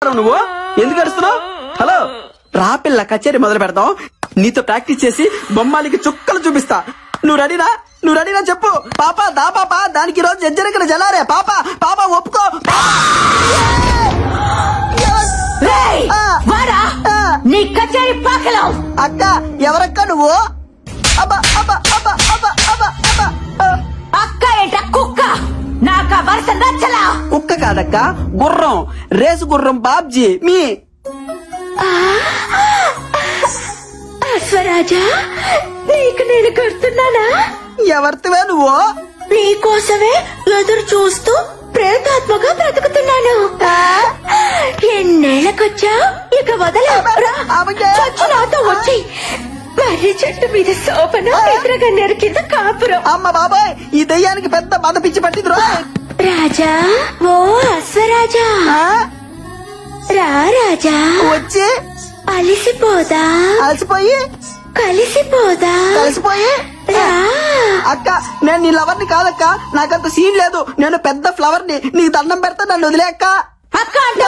నువ్వు ఎందుకు అరుస్తున్నావు? హలో రా పిల్ల, కచేరీ మొదలు పెడతాం. నీతో ప్రాక్టీస్ చేసి బొమ్మాలికి చుక్కలు చూపిస్తా. నువ్వు రెడీనా చెప్పు. పాప దా పాప, దానికి రోజు జజ్జరకన జలారే. పాప పాప ఒప్పుకో. నీ కచేరీ పాకలం. అక్క ఎవరక్క నువ్వు? అబ్బా అబ్బా అబ్బా అబ్బా అబ్బా అబ్బా. అక్క ఏంట కుక్క? నాకా వరుస నచ్చలా. కుక్క కాదక్క, గుర్రం, రేసు గుర్రం బాబ్జీ మీ. అశ్వరాజా, నీకు నేను కడుతున్నానా? ఎవరితివే నువ్వు? నీకోసమే ఎదురు చూస్తూ ప్రేతాత్మగా బ్రతుకుతున్నాను. ఎన్నేళ్ళకొచ్చా? ఇక వదల నాతో వచ్చి మర్రి చెట్టు మీద సోపన ఎదురగన్నేరు కింద కాపురం. అమ్మ బాబాయ్, ఈ దయ్యానికి పెద్ద మద పిచ్చి పట్టింది. రాజా, ఓ అశ్వరాజా, రా రాజా. వచ్చి అలిసిపోదా? అలసిపోయి కలిసిపోయి రా. అక్క నేను నీ లవర్ ని కాదక్క, నాకంత సీన్ లేదు. నేను పెద్ద ఫ్లవర్ ని. నీకు దండం పెడతా, నన్ను వదిలే అక్క. అక్క అంటే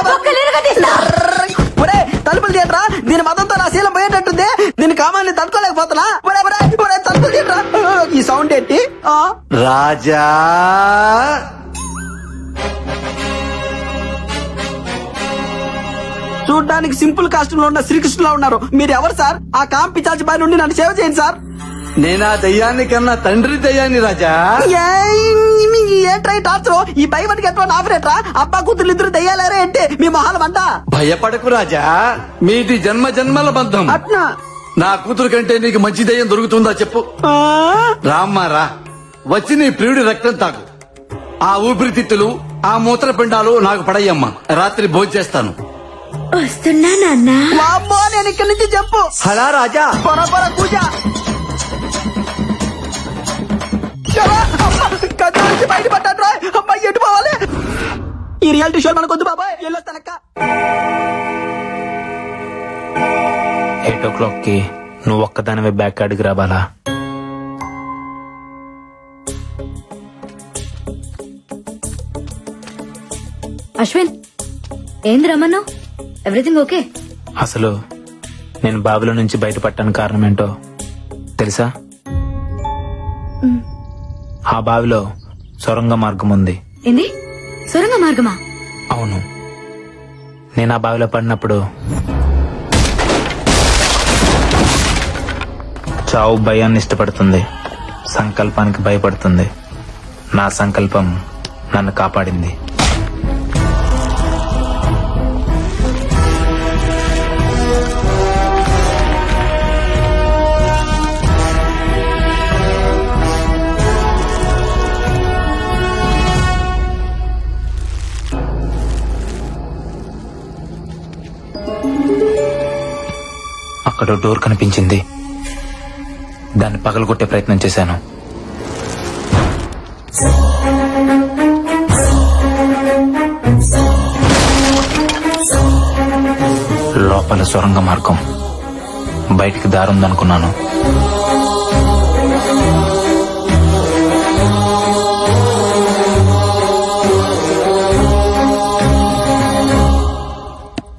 ఒరే తలుపులు తీయట్రా, దీని మతంతో నా శీలం పోయేటట్టుంది. దీని కామాన్ని తట్టుకోలేకపోతున్నా. తలుపులు తీయట్రా. ఈ సౌండ్ ఏంటి? రాజా చూడ్డానికి సింపుల్ కాస్ట్యూమ్ లో ఉన్న శ్రీకృష్ణులా ఉన్నారు. మీరు ఎవరు సార్? ఆ కాం పిచాచి బాయ్ నుండి నన్ను సేవ చేయండి సార్. నేనా దయ్యాన్ని కన్నా తండ్రి దయ్యాన్ని రాజా. ఏంట్రా టార్చర్? ఈ భయపడికి ఎట్లా ఆపరేట్రా? అబ్బా కూతురు ఇద్దరు దయ్యాలేరా ఏంటి? మీ మొహాలు అంట. భయపడకు రాజా, మీది జన్మ జన్మల బంధం. అట్నా? నా కూతురు కంటే నీకు మంచి దయ్యం దొరుకుతుందా చెప్పు. రామ్మా రా, వచ్చి నీ ప్రియుడి రక్తం తాకు. ఆ ఊపిరితిత్తులు, ఆ మూత్రపిండాలు నాకు పడయ్యమ్మా. రాత్రి భోజనం చేస్తాను. వస్తున్నా నాన్న. అమ్మో, నేను ఇక్కడి నుంచి చెప్పు. హలా రాజా, పొర పూజ బయటపడ్డా. అమ్మాయి ఎటు పోవాలి? ఈ రియాలిటీ షో మనకొద్దు బాబాయ్, వెళ్ళొస్తానక్క. 8 o'clock కి నువ్వు ఒక్కదానివే బ్యాక్ అడిగి రావాలా? అశ్విన్, ఏంది రమ్మన్నావు? Everything okay? అసలు నేను బావిలో నుంచి బయటపడటానికి కారణం ఏంటో తెలుసా? ఆ బావిలో సొరంగ మార్గం ఉంది. ఏంది సొరంగ మార్గమా? అవును, నేను ఆ బావిలో పడినప్పుడు చావు భయాన్ని ఇష్టపడుతుంది, సంకల్పానికి భయపడుతుంది. నా సంకల్పం నన్ను కాపాడింది. అక్కడ డోర్ కనిపించింది. దాన్ని పగలగొట్టే ప్రయత్నం చేశాను. లోపల సొరంగ మార్గం, బయటికి దారుందనుకున్నాను.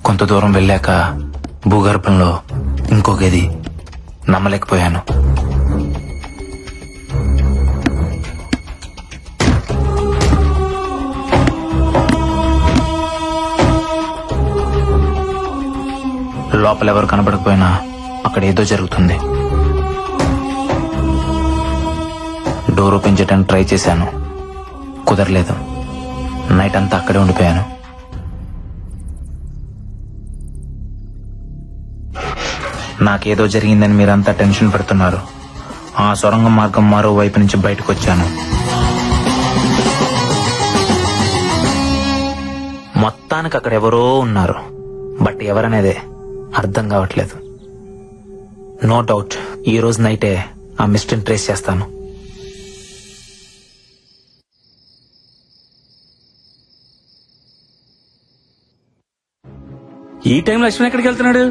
కొంత దూరం వెళ్ళాక భూగర్భంలో ఇంకో గది. నమ్మలేకపోయాను. లోపలెవరు కనబడకపోయినా అక్కడ ఏదో జరుగుతుంది. డోర్ ఓపెన్ చేయడానికి ట్రై చేశాను, కుదరలేదు. నైట్ అంతా అక్కడే ఉండిపోయాను. నాకేదో జరిగిందని మీరంతా టెన్షన్ పెడుతున్నారు. ఆ సొరంగ మార్గం మరో వైపు నుంచి బయటకు వచ్చాను. మొత్తానికి అక్కడ ఎవరో ఉన్నారు, బట్ ఎవరనేదే అర్థం కావట్లేదు. నో డౌట్ ఈ రోజు నైటే ఆ మిస్టరీని ట్రేస్ చేస్తాను. ఈ టైంలో లక్ష్మణ్ ఎక్కడికి వెళ్తున్నాడు?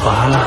బాలా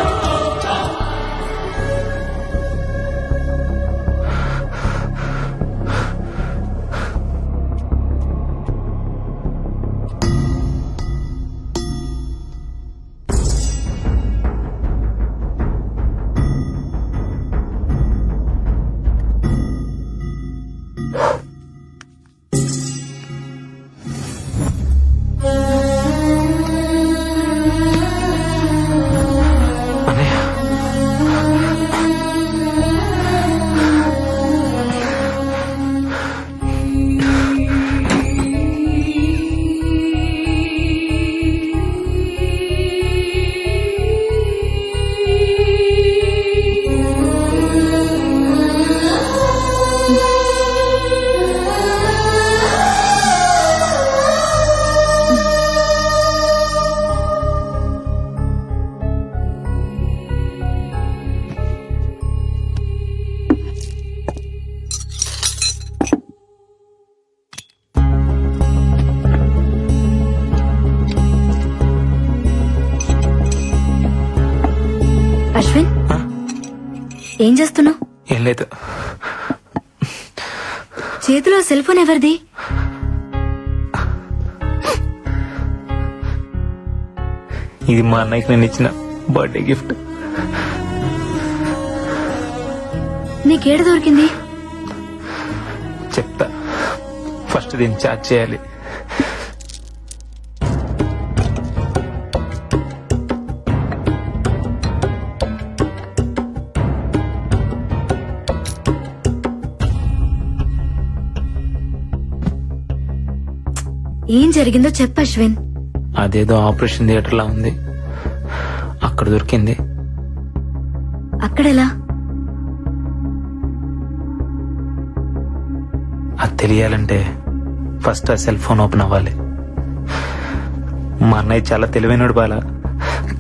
అశ్విన్, ఏం చేస్తున్నావు? ఏం లేదు. చేతిలో సెల్ ఫోన్ ఎవరిది? ఇది మా అన్నయ్యకి నేను ఇచ్చిన బర్త్డే గిఫ్ట్. నీకేడ దొరికింది? చెప్తా, ఫస్ట్ దీన్ని చార్జ్ చేయాలి. ఏం జరిగిందో చెప్పు అశ్విన్. అదేదో ఆపరేషన్ థియేటర్ లా ఉంది, అక్కడ దొరికింది. అక్కడెలా? అది తెలియాలంటే ఫస్ట్ ఆ సెల్ ఫోన్ ఓపెన్ అవ్వాలి. మా అన్నయ్య చాలా తెలివైనడు బాలా,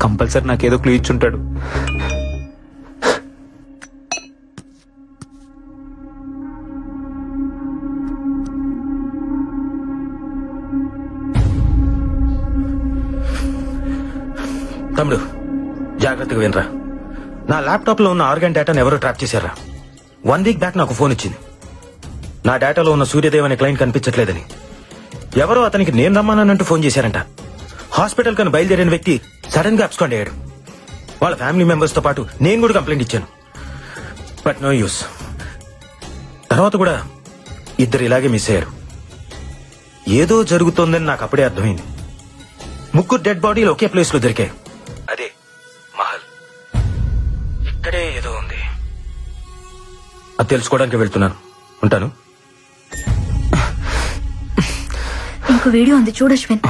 కంపల్సరీ నాకేదో క్లూ ఇచ్చుంటాడు. తమ్ముడు, జాగ్రత్తగా వినరా. నా ల్యాప్టాప్ లో ఉన్న ఆర్గాన్ డేటాను ఎవరో ట్రాప్ చేశారా. 1 వీక్ బ్యాక్ నాకు ఫోన్ వచ్చింది. నా డేటాలో ఉన్న సూర్యదేవ్ అనే క్లయింట్ కనిపించట్లేదని ఎవరో అతనికి నేను రమ్మానంటూ ఫోన్ చేశారంట. హాస్పిటల్ కని బయలుదేరిన వ్యక్తి సడన్ గా అబ్స్కాండ్ అయ్యాడు. వాళ్ళ ఫ్యామిలీ మెంబర్స్ తో పాటు నేను కూడా కంప్లైంట్ ఇచ్చాను, బట్ నో యూస్. తర్వాత కూడా ఇద్దరు ఇలాగే మిస్ అయ్యారు. ఏదో జరుగుతోందని నాకు అప్పుడే అర్థమైంది. 3 డెడ్ బాడీలు ఒకే ప్లేస్ లో దొరికాయి. అదే మహల్. ఇక్కడే ఏదో ఉంది, అది తెలుసుకోవడానికి వెళ్తున్నాను. ఉంటాను. ఇంకో వీడియో ఉంది, చూడు అశ్విన్.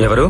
ఎవరు?